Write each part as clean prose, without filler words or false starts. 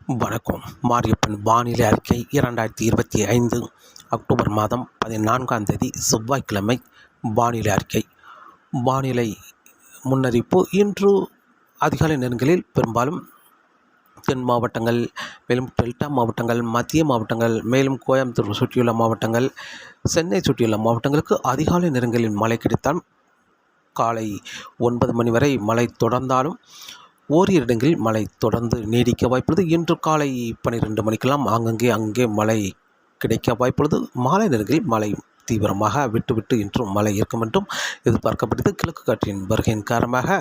வணக்கம். மாரியப்பன் வானிலை அறிக்கை 2025 அக்டோபர் மாதம் 14ஆம் தேதி செவ்வாய்க்கிழமை வானிலை அறிக்கை. வானிலை முன்னறிவிப்பு. இன்று அதிகாலை நேரங்களில் பெரும்பாலும் தென் மாவட்டங்கள், மேலும் டெல்டா மாவட்டங்கள், மத்திய மாவட்டங்கள், மேலும் கோயம்புத்தூர் சுற்றியுள்ள மாவட்டங்கள், சென்னை சுற்றியுள்ள மாவட்டங்களுக்கு அதிகாலை நேரங்களில் மழை கிடைத்தாலும் காலை 9 மணி வரை மழை தொடர்ந்தாலும் ஓரிரு இடங்களில் மழை தொடர்ந்து நீடிக்க வாய்ப்புள்ளது. இன்று காலை 12 மணிக்கெல்லாம் அங்கே மழை கிடைக்க வாய்ப்புள்ளது. மாலை நேரங்களில் மழை தீவிரமாக விட்டு இன்றும் மழை இருக்கும் என்றும் எதிர்பார்க்கப்பட்டது. கிழக்கு காற்றின் வருகையின் காரணமாக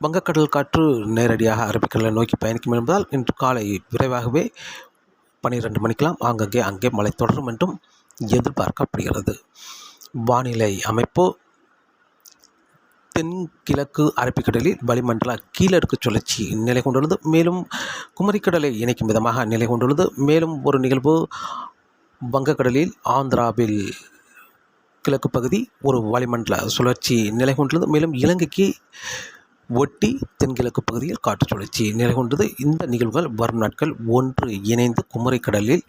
வங்கக்கடல் காற்று நேரடியாக அரபிக்கடலை நோக்கி பயணிக்கும் என்பதால் இன்று காலை விரைவாகவே 12 மணிக்கெல்லாம் அங்கே மழை தொடரும் என்றும் எதிர்பார்க்கப்படுகிறது. வானிலை அமைப்பு. தென்கிழக்கு அரபிக்கடலில் வளிமண்டல கீழடுக்கு சுழற்சி நிலை கொண்டுள்ளது. மேலும் குமரிக்கடலை இணைக்கும் விதமாக நிலை கொண்டுள்ளது. மேலும் ஒரு நிகழ்வு வங்கக்கடலில் ஆந்திராவில் கிழக்கு பகுதி ஒரு வளிமண்டல சுழற்சி நிலை கொண்டுள்ளது. மேலும் இலங்கைக்கு ஒட்டி தென்கிழக்கு பகுதியில் காற்று சுழற்சி நிலை கொண்டது. இந்த நிகழ்வுகள் வரும் நாட்கள் ஒன்று இணைந்து குமரிக்கடலில்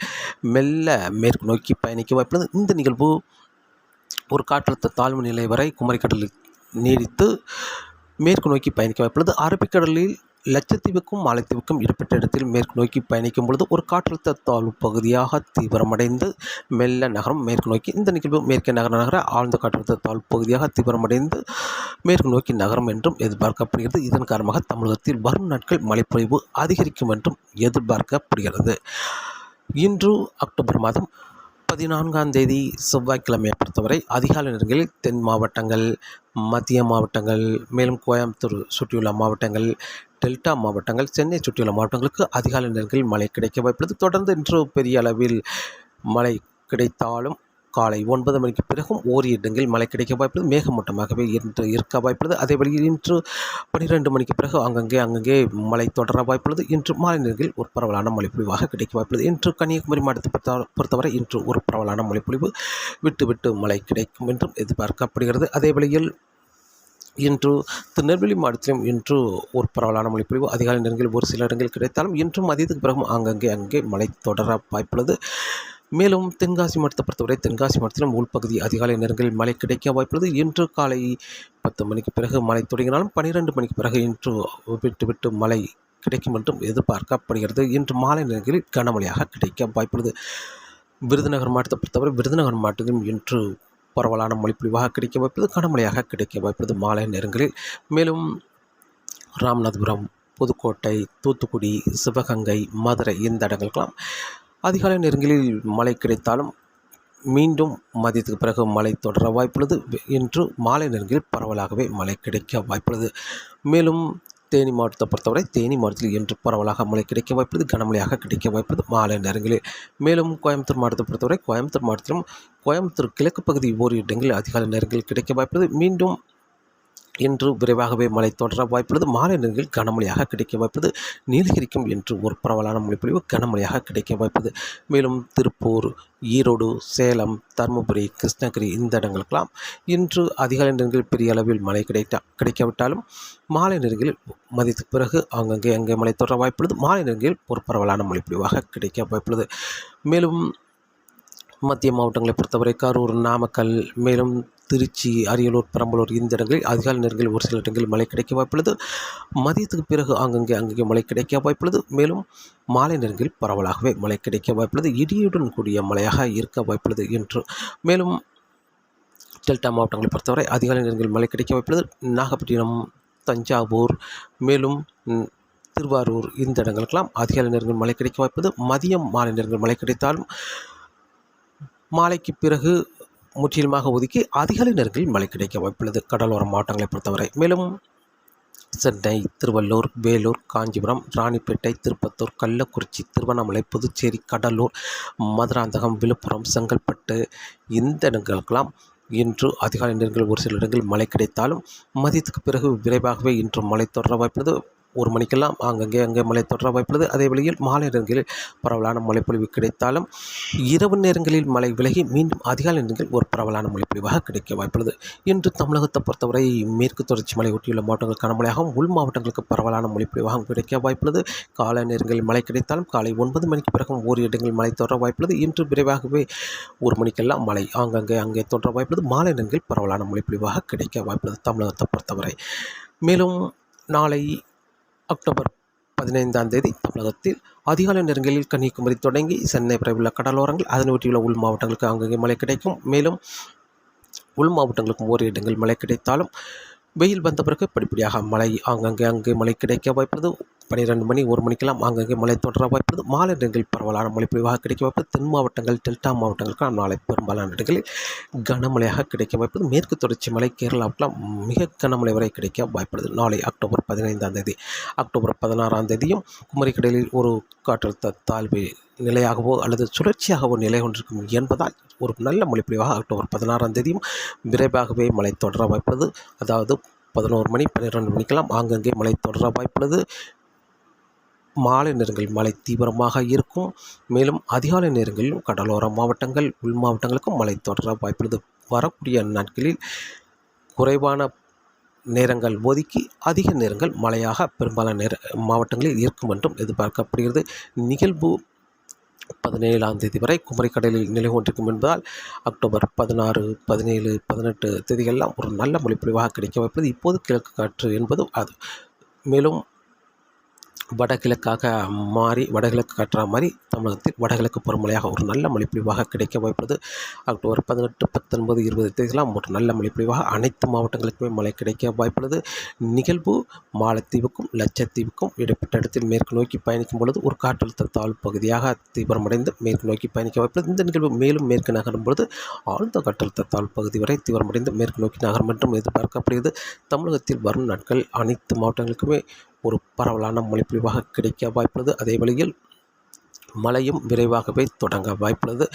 மெல்ல மேற்கு நோக்கி பயணிக்க வாய்ப்புள்ளது. இந்த நிகழ்வு ஒரு காற்றழுத்த தாழ்வு நிலை வரை குமரிக்கடலில் நீடித்து மேற்கு நோக்கி பயணிக்க வாய்ப்புள்ளது. அரபிக்கடலில் லட்சத்தீவுக்கும் மாலத்தீவுக்கும் இடைப்பட்ட இடத்தில் மேற்கு நோக்கி பயணிக்கும் பொழுது ஒரு காற்றழுத்த தாழ்வு பகுதியாக தீவிரமடைந்து மெல்ல நகரம் மேற்கு நோக்கி. இந்த நிகழ்வு மேற்கே நகர ஆழ்ந்த காற்றழுத்த தாழ்வு பகுதியாக தீவிரமடைந்து மேற்கு நோக்கி நகரம் என்றும் எதிர்பார்க்கப்படுகிறது. இதன் காரணமாக தமிழகத்தில் வரும் நாட்கள் மழைப்பொழிவு அதிகரிக்கும் என்றும் எதிர்பார்க்கப்படுகிறது. இன்று அக்டோபர் மாதம் 14ஆம் தேதி செவ்வாய்க்கிழமையை பொறுத்தவரை அதிகாலை நேரங்களில் தென் மாவட்டங்கள், மத்திய மாவட்டங்கள், மேலும் கோயம்புத்தூர் சுற்றியுள்ள மாவட்டங்கள், டெல்டா மாவட்டங்கள், சென்னை சுற்றியுள்ள மாவட்டங்களுக்கு அதிகாலை நேரங்களில் மழை கிடைக்க வாய்ப்புள்ளது. தொடர்ந்து இன்று பெரிய அளவில் மழை கிடைத்தாலும் காலை 9 மணிக்கு பிறகும் ஓரிரு இடங்களில் மழை கிடைக்க வாய்ப்புள்ளது. மேகமூட்டமாகவே இன்று இருக்க வாய்ப்புள்ளது. அதே வழியில் இன்று 12 மணிக்கு பிறகு அங்கங்கே மழை தொடர வாய்ப்புள்ளது. இன்று மாலை நேரங்களில் ஒரு பரவலான மழைப்பொழிவாக கிடைக்க வாய்ப்புள்ளது. இன்று கன்னியாகுமரி மாவட்டத்தை பொறுத்தவரை இன்று ஒரு பரவலான மழைப்பொழிவு விட்டு மழை கிடைக்கும் என்றும் எதிர்பார்க்கப்படுகிறது. அதே வழியில் இன்று திருநெல்வேலி மாவட்டத்திலும் இன்று ஒரு பரவலான மழைப்பொழிவு அதிகாலை நேரங்களில் ஒரு சில இடங்களில் கிடைத்தாலும் இன்றும் மதியத்துக்கு பிறகும் அங்கே மழை தொடர வாய்ப்புள்ளது. மேலும் தென்காசி மாவட்டத்தை பொறுத்தவரை தென்காசி மாவட்டத்திலும் உள்பகுதி அதிகாலை நேரங்களில் மழை கிடைக்க வாய்ப்புள்ளது. இன்று காலை 10 மணிக்கு பிறகு மழை தொடங்கினாலும் 12 மணிக்கு பிறகு இன்று விட்டு மழை கிடைக்கும் என்றும் எதிர்பார்க்கப்படுகிறது. இன்று மாலை நேரங்களில் கனமழையாக கிடைக்க வாய்ப்புள்ளது. விருதுநகர் மாவட்டத்தை பொறுத்தவரை விருதுநகர் மாவட்டத்திலும் இன்று பரவலான மழைப்பொழிவாக கிடைக்க வாய்ப்புள்ளது. கனமழையாக கிடைக்க வாய்ப்புள்ளது மாலை நேரங்களில். மேலும் ராமநாதபுரம், புதுக்கோட்டை, தூத்துக்குடி, சிவகங்கை, மதுரை இந்த இடங்களுக்கெல்லாம் அதிகாலை நேரங்களில் மழை கிடைத்தாலும் மீண்டும் மதியத்துக்கு பிறகு மழை தொடர வாய்ப்புள்ளது. இன்று மாலை நேரங்களில் பரவலாகவே மழை கிடைக்க வாய்ப்புள்ளது. மேலும் தேனி மாவட்டத்தை பொறுத்தவரை தேனி மாவட்டத்தில் இன்று பரவலாக மழை கிடைக்க வாய்ப்புள்ளது. கனமழையாக கிடைக்க வாய்ப்புள்ளது மாலை நேரங்களில். மேலும் கோயம்புத்தூர் மாவட்டத்தை பொறுத்தவரை கோயம்புத்தூர் மாவட்டத்திலும் கோயம்புத்தூர் கிழக்கு பகுதி ஓரிரு இடங்களில் அதிகாலை நேரங்களில் கிடைக்க வாய்ப்புள்ளது. மீண்டும் இன்று விரைவாகவே மழை தொடர வாய்ப்புள்ளது. மாலை நேரங்களில் கனமழையாக கிடைக்க வாய்ப்புள்ளது. நீலகிரிக்கும் இன்று ஒரு பரவலான மழைப்பொழிவு கனமழையாக கிடைக்க வாய்ப்புள்ளது. மேலும் திருப்பூர், ஈரோடு, சேலம், தருமபுரி, கிருஷ்ணகிரி இந்த இடங்களுக்கெல்லாம் இன்று அதிகாலை நேரங்களில் பெரிய அளவில் மழை கிடைக்காவிட்டாலும் மாலை நேரங்களில் மதியத்துக்கு பிறகு அங்கே மழை தொடர வாய்ப்புள்ளது. மாலை நேரங்களில் ஒரு பரவலான மழைப்பொழிவாக கிடைக்க வாய்ப்புள்ளது. மேலும் மத்திய மாவட்டங்களை பொறுத்தவரை கரூர், நாமக்கல், மேலும் திருச்சி, அரியலூர், பெரம்பலூர் இந்த இடங்களில் அதிகாலை நேரங்களில் ஒரு சில இடங்களில் மழை கிடைக்க வாய்ப்புள்ளது. மதியத்துக்கு பிறகு அங்கங்கே மழை கிடைக்க வாய்ப்புள்ளது. மேலும் மாலை நேரங்களில் பரவலாகவே மழை கிடைக்க வாய்ப்புள்ளது. இடியுடன் கூடிய மழையாக இருக்க வாய்ப்புள்ளது என்று. மேலும் டெல்டா மாவட்டங்களை பொறுத்தவரை அதிகாலை நேரங்களில் மழை கிடைக்க வாய்ப்புள்ளது. நாகப்பட்டினம், தஞ்சாவூர், மேலும் திருவாரூர் இந்த இடங்களுக்கெல்லாம் அதிகாலை நேரங்களில் மழை கிடைக்க வாய்ப்புள்ளது. மதியம் மாலை நேரங்களில் மழை கிடைத்தாலும் மாலைக்கு பிறகு முற்றிலுமாக ஒதுக்கி அதிகாலை நேரங்களில் மழை கிடைக்க வாய்ப்புள்ளது கடலோர மாவட்டங்களை பொறுத்தவரை. மேலும் சென்னை, திருவள்ளூர், வேலூர், காஞ்சிபுரம், ராணிப்பேட்டை, திருப்பத்தூர், கள்ளக்குறிச்சி, திருவண்ணாமலை, புதுச்சேரி, கடலூர், மதுராந்தகம், விழுப்புரம், செங்கல்பட்டு இந்த இடங்களுக்கெல்லாம் இன்று அதிகாலை நேரங்களில் ஒரு சில இடங்களில் மழை கிடைத்தாலும் மதியத்துக்கு பிறகு விரைவாகவே இன்று மழை தொடர வாய்ப்புள்ளது. 1 மணிக்கெல்லாம் அங்கே மழை தொடர வாய்ப்புள்ளது. அதே வேளையில் மாலை நேரங்களில் பரவலான மழைப்பொழிவு கிடைத்தாலும் இரவு நேரங்களில் மழை விலகி மீண்டும் அதிகாலை நேரங்களில் ஒரு பரவலான மழைப்பொழிவாக கிடைக்க வாய்ப்புள்ளது. இன்று தமிழகத்தை பொறுத்தவரை மேற்கு தொடர்ச்சி மலை ஒட்டியுள்ள மாவட்டங்கள் கனமழையாகவும் உள் மாவட்டங்களுக்கு பரவலான மழைப்பொழிவாகவும் கிடைக்க வாய்ப்புள்ளது. காலை நேரங்களில் மழை கிடைத்தாலும் காலை 9 மணிக்கு பிறகும் ஓரிரு இடங்களில் மழை தொடர வாய்ப்புள்ளது. இன்று விரைவாகவே 1 மணிக்கெல்லாம் மழை அங்கே தொடர வாய்ப்புள்ளது. மாலை நேரங்களில் பரவலான மழைப்பொழிவாக கிடைக்க வாய்ப்புள்ளது தமிழகத்தை பொறுத்தவரை. மேலும் நாளை அக்டோபர் 15ஆம் தேதி தமிழகத்தில் அதிகாலை நேரங்களில் கன்னியாகுமரி தொடங்கி சென்னை வரை உள்ள கடலோரங்கள் அதனை ஒட்டியுள்ள உள் மாவட்டங்களுக்கு அங்கங்கே மழை கிடைக்கும். மேலும் உள் மாவட்டங்களுக்கும் ஓரிரு இடங்கள் மழை கிடைத்தாலும் வெயில் வந்த பிறகு படிப்படியாக மழை அங்கே மழை கிடைக்க வாய்ப்புள்ளது. 12 மணி 1 மணிக்கெல்லாம் அங்கங்கே மழை தொடர வாய்ப்புள்ளது. மாலை நேரங்களில் பரவலான மழைப்பொழிவாக கிடைக்க வாய்ப்புள்ளது. தென் மாவட்டங்கள் டெல்டா மாவட்டங்களுக்கு நாளை பெரும்பாலான இடங்களில் கனமழையாக கிடைக்க வாய்ப்புள்ளது. மேற்கு தொடர்ச்சி மலை கேரளாவுக்கெல்லாம் மிக கனமழை வரை கிடைக்க வாய்ப்புள்ளது. நாளை அக்டோபர் 15ஆம் தேதி. அக்டோபர் 16ஆம் தேதியும் குமரிக்கடலில் ஒரு காற்றழுத்த தாழ்வு நிலையாகவோ அல்லது சுழற்சியாகவோ நிலை கொண்டிருக்கும் என்பதால் ஒரு நல்ல மழைப்பொழிவாக அக்டோபர் 16ஆம் தேதியும் விரைவாகவே மழை தொடர வாய்ப்புள்ளது. அதாவது 11 மணி 12 மணிக்கெல்லாம் அங்கங்கே மழை தொடர வாய்ப்புள்ளது. மாலை நேரங்களில் மழை தீவிரமாக இருக்கும். மேலும் அதிகாலை நேரங்களிலும் கடலோர மாவட்டங்கள் உள் மாவட்டங்களுக்கும் மழை தொடர வாய்ப்புள்ளது. வரக்கூடிய நாட்களில் குறைவான நேரங்கள் ஒதுக்கி அதிக நேரங்கள் மழையாக பெரும்பாலான மாவட்டங்களில் இருக்கும் என்றும் எதிர்பார்க்கப்படுகிறது. நிகழ்வு 17ஆம் தேதி வரை குமரிக்கடலில் நிலை கொண்டிருக்கும் என்பதால் அக்டோபர் 16, 17, 18 தேதிகளெல்லாம் ஒரு நல்ல மழைப்பொழிவாக கிடைக்க வாய்ப்புள்ளது. இப்போது கிழக்கு காற்று என்பது அது மேலும் வடகிழக்காக மாறி வடகிழக்கு காற்றாக மாறி தமிழகத்தில் வடகிழக்கு பருவமழையாக ஒரு நல்ல மழைப்பொழிவாக கிடைக்க வாய்ப்புள்ளது. அக்டோபர் 18, 19, 20 தேதியெல்லாம் ஒரு நல்ல மழைப்பொழிவாக அனைத்து மாவட்டங்களுக்குமே மழை கிடைக்க வாய்ப்புள்ளது. நிகழ்வு மாலத்தீவுக்கும் லட்சத்தீவுக்கும் இடைப்பட்ட இடத்தில் மேற்கு நோக்கி பயணிக்கும் பொழுது ஒரு காற்றழுத்த தாழ்வு பகுதியாக தீவிரமடைந்து மேற்கு நோக்கி பயணிக்க வாய்ப்புள்ளது. இந்த நிகழ்வு மேலும் மேற்கு நகரும் பொழுது ஆழ்ந்த காற்றழுத்த தாழ்வு பகுதி வரை தீவிரமடைந்து மேற்கு நோக்கி நகரும் என்றும் எதிர்பார்க்கப்படுகிறது. தமிழகத்தில் வரும் நாட்கள் அனைத்து மாவட்டங்களுக்குமே ஒரு பரவலான மழைப்பொழிவாக கிடைக்க வாய்ப்புள்ளது. அதே வழியில் மழையும் விரைவாகவே தொடங்க வாய்ப்புள்ளது.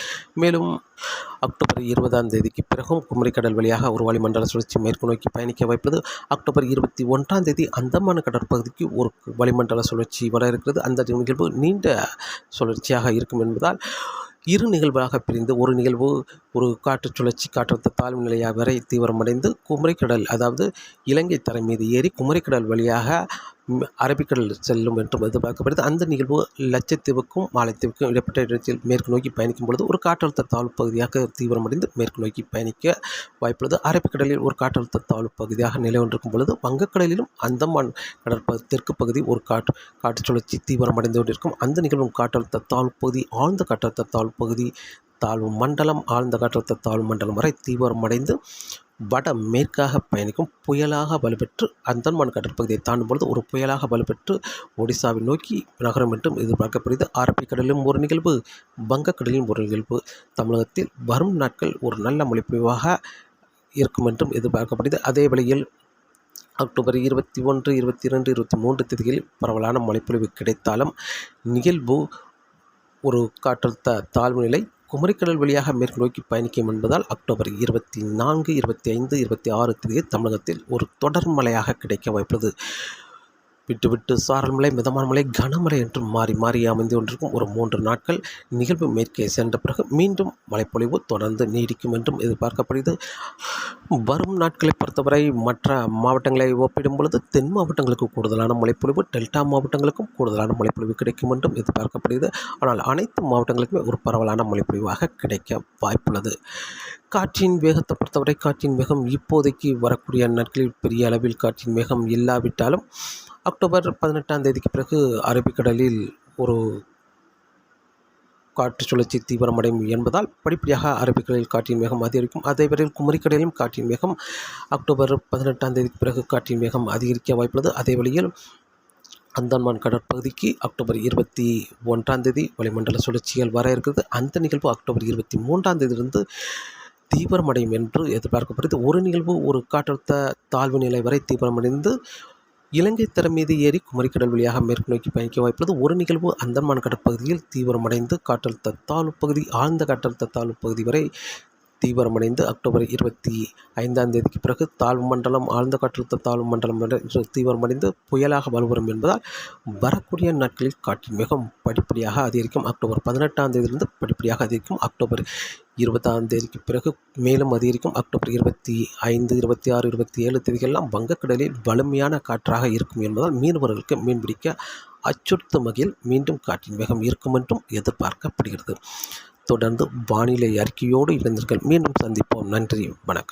மேலும் அக்டோபர் 20ஆம் தேதிக்கு பிறகும் குமரிக்கடல் வழியாக ஒரு வளிமண்டல சுழற்சி மேற்கு நோக்கி பயணிக்க வாய்ப்புள்ளது. அக்டோபர் 21ஆம் தேதி அந்தமான கடற்பகுதிக்கு ஒரு வளிமண்டல சுழற்சி வர இருக்கிறது. அந்த நிகழ்வு நீண்ட சுழற்சியாக இருக்கும் என்பதால் இரு நிகழ்வாக பிரிந்து ஒரு நிகழ்வு ஒரு காற்று சுழற்சி காற்றழுத்த தாழ்வு நிலையாக வரை தீவிரமடைந்து குமரிக்கடல் அதாவது இலங்கை தரை மீது ஏறி குமரிக்கடல் வழியாக அரபிக்கடல் செல்லும் என்றும் எதிர்பார்க்கப்படுது. அந்த நிகழ்வு லட்சத்தீவுக்கும் மாலத்தீவுக்கும் இடைப்பட்ட இடத்தில் மேற்கு நோக்கி பயணிக்கும் பொழுது ஒரு காற்றழுத்த தாழ்வு பகுதியாக தீவிரமடைந்து மேற்கு நோக்கி பயணிக்க வாய்ப்புள்ளது. அரபிக்கடலில் ஒரு காற்றழுத்த தாழ்வு பகுதியாக நிலை கொண்டிருக்கும் பொழுது வங்கக்கடலிலும் அந்தமான் தெற்கு பகுதி ஒரு காற்று சுழற்சி தீவிரமடைந்து கொண்டிருக்கும். அந்த நிகழ்வும் காற்றழுத்த தாழ்வு பகுதி ஆழ்ந்த காற்றழுத்த தாழ்வு பகுதி தாழ்வு மண்டலம் ஆழ்ந்த காற்றழுத்த தாழ்வு மண்டலம் வரை தீவிரமடைந்து வட மேற்காக பயணிக்கும் புயலாக வலுப்பெற்று அந்தமான் கடற்பகுதியை தாண்டும் பொழுது ஒரு புயலாக வலுப்பெற்று ஒடிசாவை நோக்கி நகரம் என்றும் எதிர்பார்க்கப்படுகிறது. அரபிக்கடலிலும் ஒரு நிகழ்வு வங்கக்கடலிலும் ஒரு நிகழ்வு தமிழகத்தில் வரும் நாட்கள் ஒரு நல்ல மழைப்பொழிவாக இருக்கும் என்றும் எதிர்பார்க்கப்படுகிறது. அதே வேளையில் அக்டோபர் 21, 22, 23 தேதிகளில் பரவலான மழைப்பொழிவு கிடைத்தாலும் நிகழ்வு ஒரு காற்றழுத்த தாழ்வு நிலை குமரிக்கடல் வழியாக மேற்கு நோக்கி பயணிக்கும் என்பதால் அக்டோபர் 24, 25, 26 தேதியில் தமிழகத்தில் ஒரு தொடர் மழையாக கிடைக்க வாய்ப்புள்ளது. விட்டு சாரல் மழை மிதமான மழை கனமழை என்று மாறி மாறி அமைந்து கொண்டிருக்கும் ஒரு 3 நாட்கள் நிகழ்வு மேற்கே சென்ற பிறகு மீண்டும் மழைப்பொழிவு தொடர்ந்து நீடிக்கும் என்றும் எதிர்பார்க்கப்படுகிறது. வரும் நாட்களை பொறுத்தவரை மற்ற மாவட்டங்களை ஒப்பிடும் பொழுது தென் மாவட்டங்களுக்கு கூடுதலான மழைப்பொழிவு டெல்டா மாவட்டங்களுக்கும் கூடுதலான மழைப்பொழிவு கிடைக்கும் என்றும் எதிர்பார்க்கப்படுகிறது. ஆனால் அனைத்து மாவட்டங்களுக்குமே ஒரு பரவலான மழைப்பொழிவாக கிடைக்க வாய்ப்புள்ளது. காற்றின் வேகத்தை பொறுத்தவரை காற்றின் வேகம் இப்போதைக்கு வரக்கூடிய நாட்களில் பெரிய அளவில் காற்றின் வேகம் இல்லாவிட்டாலும் அக்டோபர் 18ஆம் தேதிக்கு பிறகு அரபிக்கடலில் ஒரு காற்று சுழற்சி தீவிரமடையும் என்பதால் படிப்படியாக அரபிக்கடலில் காற்றின் வேகம் அதிகரிக்கும். அதேவரையில் குமரிக்கடலிலும் காற்றின் வேகம் அக்டோபர் 18ஆம் தேதிக்கு பிறகு காற்றின் வேகம் அதிகரிக்க வாய்ப்புள்ளது. அதே வழியில் அந்தமான் கடற்பகுதிக்கு அக்டோபர் 21ஆம் தேதி வளிமண்டல சுழற்சிகள் வர இருக்கிறது. அந்த நிகழ்வு அக்டோபர் 23ஆம் தேதியிலிருந்து தீவிரமடையும் என்று எதிர்பார்க்கப்படுகிறது. ஒரு நிகழ்வு ஒரு காற்றழுத்த தாழ்வு நிலை வரை தீவிரமடைந்து இலங்கை தரை மீது ஏறி குமரிக்கடல் வழியாக மேற்கு நோக்கி பயணிக்க வாய்ப்புள்ளது. ஒரு நிகழ்வு அந்தமான் கடற்பகுதியில் தீவிரமடைந்து காற்றழுத்த தாழ்வு பகுதி ஆழ்ந்த காற்றழுத்த தாழ்வு பகுதி வரை தீவிரமடைந்து அக்டோபர் 25ஆம் தேதிக்கு பிறகு தாழ்வு மண்டலம் ஆழ்ந்த காற்றழுத்த தாழ்வு மண்டலம் என்று தீவிரமடைந்து புயலாக வலுப்பெறும் என்பதால் வரக்கூடிய நாட்களில் காற்றின் வேகம் படிப்படியாக அதிகரிக்கும். அக்டோபர் 18ஆம் தேதியிலிருந்து படிப்படியாக அதிகரிக்கும். அக்டோபர் 20ஆம் தேதிக்கு பிறகு மேலும் அதிகரிக்கும். அக்டோபர் 25, 26, 27 தேதிகளெல்லாம் வங்கக்கடலில் வலிமையான காற்றாக இருக்கும் என்பதால் மீனவர்களுக்கு மீன்பிடிக்க அச்சுறுத்தும் வகையில் மீண்டும் காற்றின் வேகம் இருக்கும் என்றும் எதிர்பார்க்கப்படுகிறது. தொடர்ந்து வானிலை அறிக்கையோடு இணைந்தீர்கள். மீண்டும் சந்திப்போம். நன்றி, வணக்கம்.